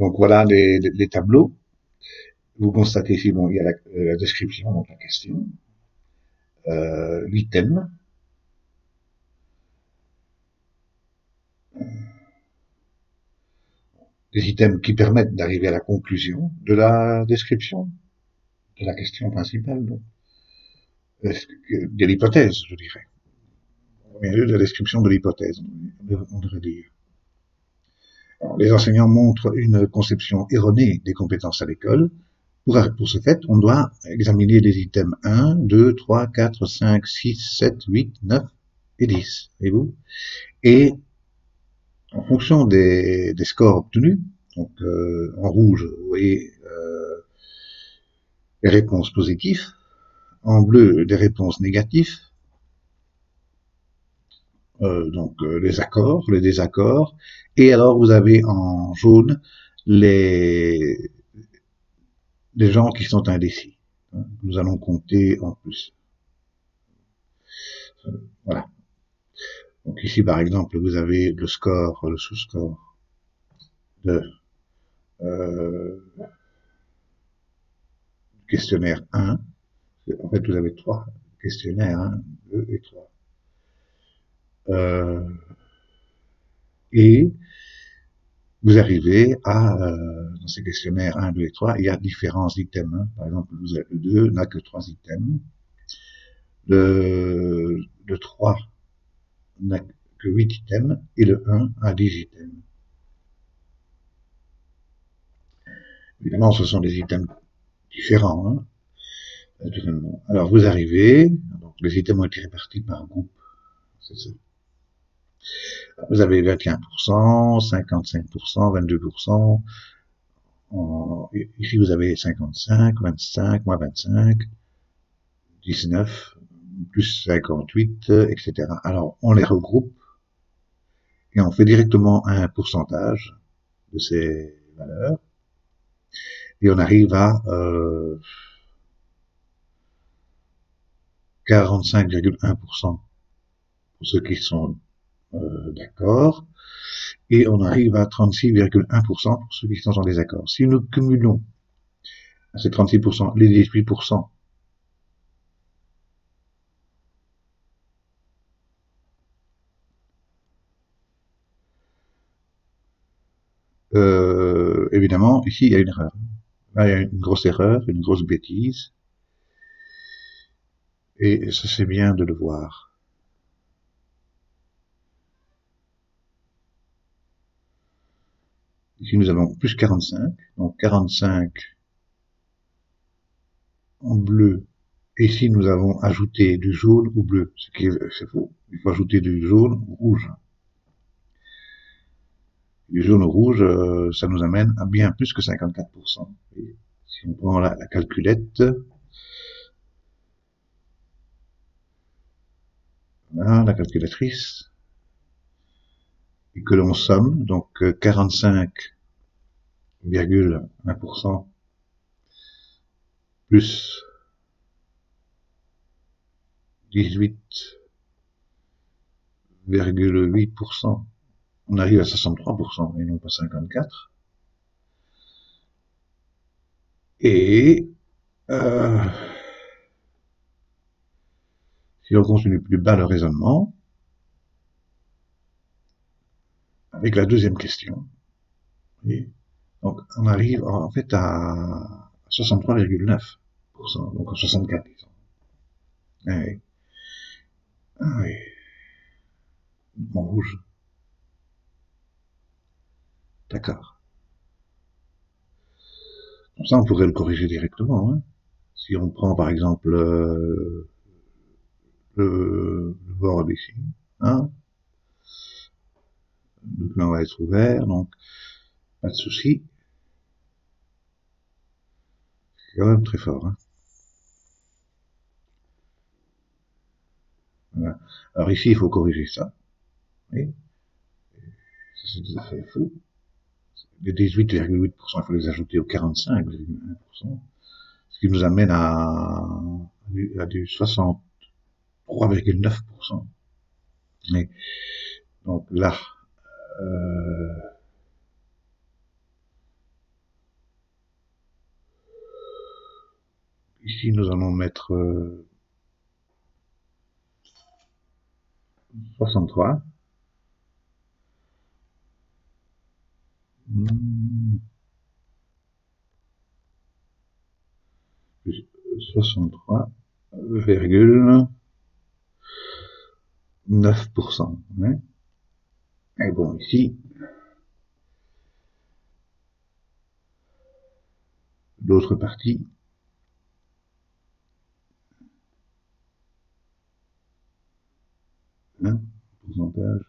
Donc voilà les tableaux. Vous constatez ici, bon, il y a la description, donc la question, l'item, des items qui permettent d'arriver à la conclusion de la description, de la question principale, donc, de l'hypothèse, je dirais. Au milieu de la description de l'hypothèse, on devrait dire. Alors, les enseignants montrent une conception erronée des compétences à l'école. Pour ce fait, on doit examiner les items 1, 2, 3, 4, 5, 6, 7, 8, 9 et 10. Voyez-vous? Et en fonction des scores obtenus, donc en rouge, vous voyez les réponses positives, en bleu, des réponses négatives, donc les accords, les désaccords, et alors vous avez en jaune les gens qui sont indécis. Nous allons compter en plus. Voilà. Donc ici, par exemple, vous avez le score, le sous-score de questionnaire 1. En fait, vous avez 3 questionnaires, 1, 2 et 3. Et vous arrivez à, dans ces questionnaires 1, 2 et 3, il y a différents items. Hein. Par exemple, le 2 n'a que 3 items. Le 3 n'a que 8 items. Et le 1 a 10 items. Évidemment, ce sont des items différents. Hein. Alors, vous arrivez, donc les items ont été répartis par groupe. C'est ça. Vous avez 21%, 55%, 22%. Ici, vous avez 55, 25, moins 25, 19, plus 58, etc. Alors, on les regroupe et on fait directement un pourcentage de ces valeurs. Et on arrive à 45,1% pour ceux qui sont d'accord. Et on arrive à 36,1% pour ceux qui sont en désaccord. Si nous cumulons à ces 36%, les 18%, évidemment, ici, il y a une erreur. Là, il y a une grosse erreur, une grosse bêtise. Et ça, c'est bien de le voir. Ici, nous avons plus 45. Donc, 45 en bleu. Et ici, nous avons ajouté du jaune au bleu. Ce qui est, c'est faux. Il faut ajouter du jaune au rouge. Du jaune au rouge, ça nous amène à bien plus que 54%. Et si on prend la calculette, voilà, la calculatrice, et que l'on somme, donc 45,1% plus 18,8%, on arrive à 63% et non pas 54%. Et si on continue plus bas le raisonnement, avec la deuxième question, donc on arrive en fait à 63,9%, donc à 64%. Ah oui. Ah oui. En rouge. D'accord. Comme ça, on pourrait le corriger directement. Hein. Si on prend par exemple le bord ici, hein, le plan va être ouvert, donc pas de souci. C'est quand même très fort. Hein. Voilà. Alors ici, il faut corriger ça. Oui. Ça, c'est tout à fait faux. Les 18,8%, il faut les ajouter aux 45,1%, ce qui nous amène à du 63,9%. Mais, donc là, ici, nous allons mettre 63. Plus 63,9%. Hein. Et bon, ici, l'autre partie, hein, pourcentage,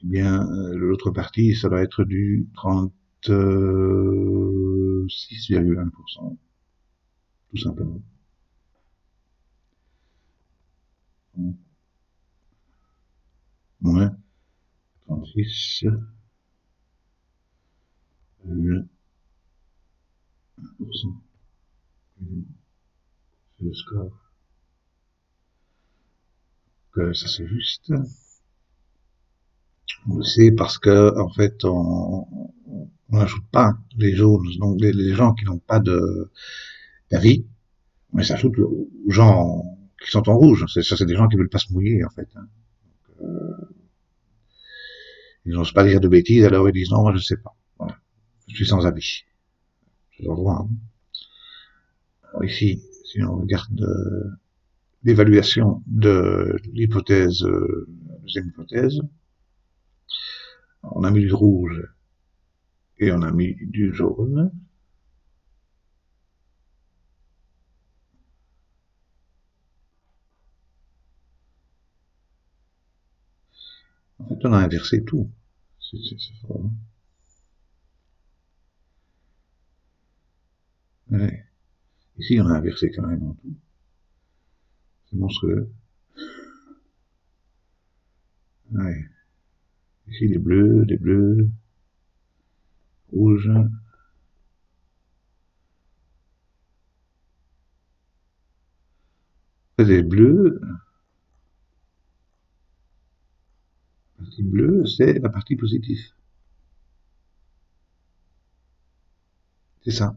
eh bien, l'autre partie, ça va être du 36,1%, tout simplement. Moins 36,1%. C'est le score. Que ça c'est juste. On le sait parce que, en fait, on n'ajoute pas les jaunes, donc les gens qui n'ont pas d'avis, mais ça ajoute aux gens qui sont en rouge. Ça, c'est des gens qui veulent pas se mouiller, en fait. Hein. Ils n'osent pas dire de bêtises, alors ils disent non, moi je sais pas. Voilà. Je suis sans avis. C'est leur droit. Hein. Alors ici, si on regarde l'évaluation de l'hypothèse, deuxième hypothèse, on a mis du rouge et on a mis du jaune. En fait, on a inversé tout. C'est fort. Hein. Ouais. Ici, on a inversé carrément tout. C'est monstrueux. Ouais. Ici, les bleus, rouges. Les bleus, la partie bleue, c'est la partie positive. C'est ça.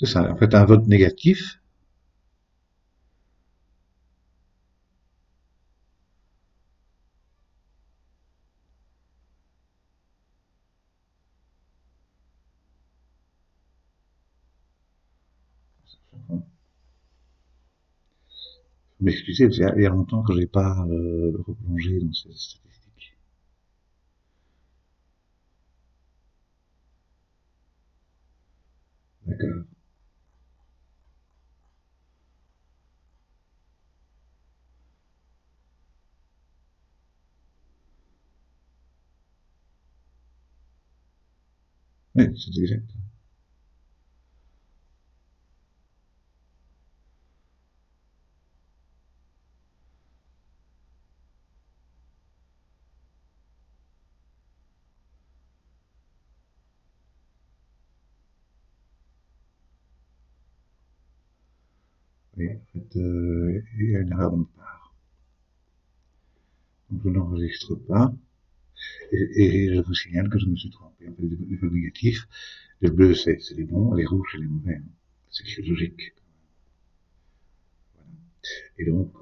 C'est ça. En fait, un vote négatif, vous m'excusez, parce qu'il y a longtemps que je n'ai pas replongé dans ces statistiques. D'accord. Oui, c'est exact. Oui, en fait, il y a une erreur de ma part. Donc, je n'enregistre pas. Et je vous signale que je me suis trompé. En fait, les votes négatifs, les bleus, c'est les bons, les rouges, c'est les mauvais. Hein. C'est logique. Voilà. Et donc,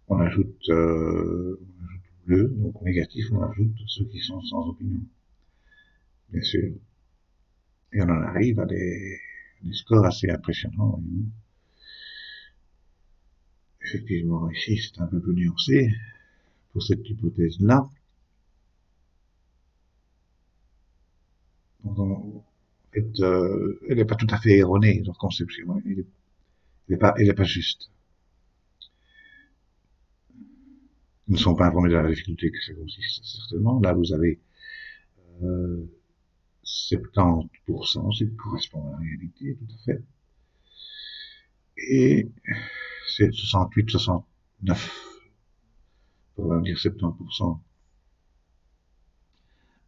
on ajoute bleu, donc négatif, on ajoute ceux qui sont sans opinion, bien sûr. Et on en arrive à des scores assez impressionnants. Effectivement, ici, c'est un peu plus nuancé pour cette hypothèse-là. Donc, en fait, elle n'est pas tout à fait erronée, leur conception. Elle est pas juste. Ils ne sont pas informés de la difficulté que ça consiste, certainement. Là, vous avez 70%, ce qui correspond à la réalité, tout à fait. Et c'est 68, 69, pour dire 70%,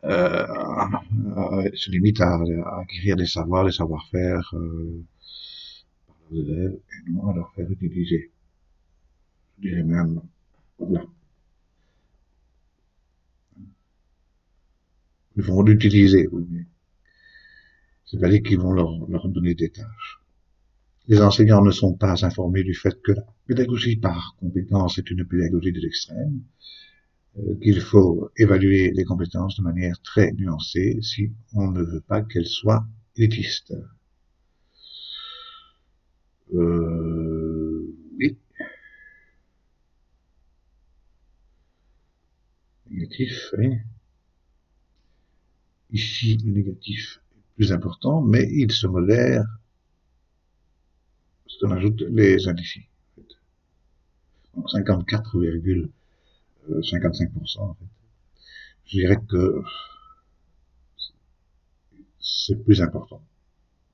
se limite à acquérir des savoirs, des savoir-faire par leurs élèves, et non à leur faire utiliser. Je dirais même, voilà, ils vont l'utiliser, oui, mais c'est pas dire qu'ils vont leur donner des tâches. Les enseignants ne sont pas informés du fait que la pédagogie par compétence est une pédagogie de l'extrême, qu'il faut évaluer les compétences de manière très nuancée si on ne veut pas qu'elles soient élitistes. Oui, négatif, oui. Ici, le négatif est plus important, mais il se modère parce qu'on ajoute les indices. En fait. Donc 54,55%. En fait. Je dirais que c'est plus important.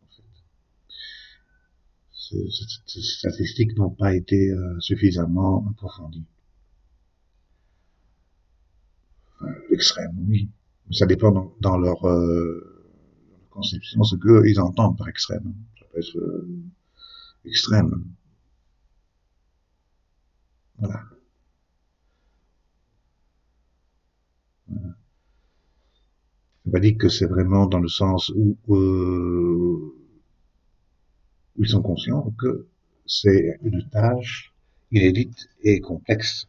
En fait. Ces statistiques n'ont pas été suffisamment approfondies. Enfin, l'extrême, oui. Mais ça dépend dans leur conception, ce qu'ils entendent par extrême. Ça peut être extrême. Voilà. Voilà. On va dire que c'est vraiment dans le sens où ils sont conscients que c'est une tâche inédite et complexe.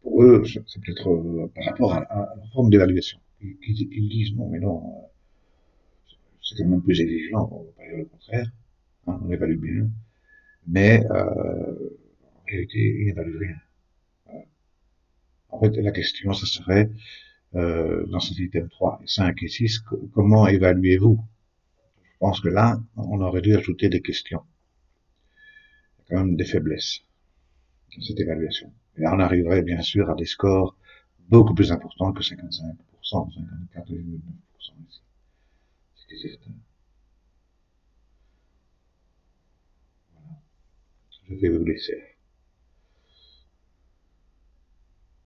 Pour eux, c'est peut-être par rapport à la forme d'évaluation. Ils disent non, mais non, c'est quand même plus exigeant, on va pas dire le contraire, hein, on évalue bien, mais en réalité, ils n'évaluent rien. En fait, la question, ce serait, dans cet item 3, 5 et 6, comment évaluez-vous? Je pense que là, on aurait dû ajouter des questions. Il y a quand même des faiblesses dans cette évaluation. Et là, on arriverait bien sûr à des scores beaucoup plus importants que 55%, 54,9% ici. Ce qui est certain. Voilà. Je vais vous laisser.